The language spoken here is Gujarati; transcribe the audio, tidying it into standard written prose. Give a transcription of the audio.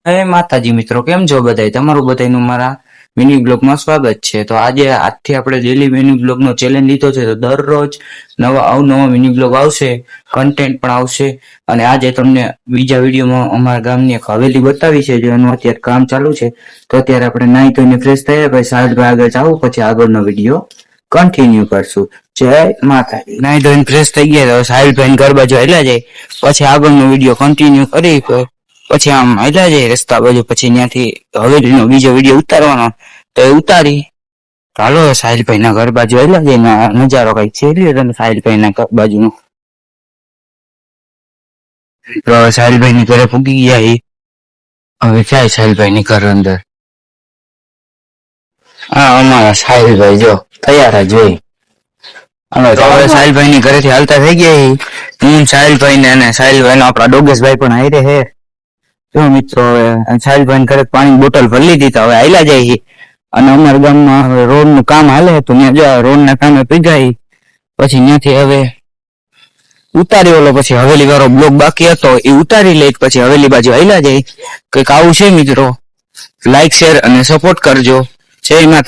હે માતાજી મિત્રો, કેમ છો બધાય? તમારું બધાયનું મારા મિની બ્લોગમાં સ્વાગત છે. તો આજે આજથી આપણે ડેલી મિની બ્લોગનો ચેલેન્જ લીધો છે. તો દરરોજ નવા અવનવા મિની બ્લોગ આવશે, કન્ટેન્ટ પણ આવશે. અને આજે તમને બીજા વિડીયોમાં અમારા ગામની એક હવેલી બતાવી છે, જેનું અત્યારે કામ ચાલુ છે. તો અત્યારે આપણે નાહી ધોઈને ફ્રેશ થયા, પછી સાહેબભાઈ આગળ જાવું, પછી આગળનો વિડીયો કન્ટિન્યુ કરશું. જય માતાજી. નાહી ધોઈને ફ્રેશ થઈ ગયા, તો સાહેબભાઈ ઘર બાજુ હેલા જાય, પછી આગળનો વિડીયો કન્ટિન્યુ કરી. પછી આમ હાલ્યા જાય રસ્તા બાજુ, પછી ત્યાંથી હવેલીનો બીજો વિડીયો ઉતારવાનો, તો એ ઉતારી. ચાલો સાહિલભાઈ ના ઘર બાજુ હાલ્યા જાય, નજારો કઈક છે તમે સાહિલભાઈ ના ઘર બાજુનો. તો સાહિલભાઈ ની ઘરે પૂગી ગયા. હવે જાય સાહિલભાઈ ની ઘર અંદર. હા, અમારા સાહિલભાઈ જો તૈયાર જ હોય. હવે સાહિલભાઈ ની ઘરેથી હાલતા થઈ ગયા. હું સાહિલભાઈ ને અને સાહિલભાઈ નો આપડા ડોગેશભાઈ પણ હારે હે. જો મિત્રો, હવે સાહિલભાઈ ઘરે પાણી બોટલ ભરી લીધી, તો હવે આયલા જાય. અને અમારા ગામમાં હવે રોડ નું કામ હાલે, તો ત્યાં રોડ ના કામે પીગાઈ. પછી ત્યાંથી હવે ઉતારી ઓલો, પછી હવેલી વાળો બ્લોક બાકી હતો એ ઉતારી લે, પછી હવેલી બાજુ આયલા જાય. કઈક આવું છે મિત્રો. લાઈક, શેર અને સપોર્ટ કરજો. જય માતા.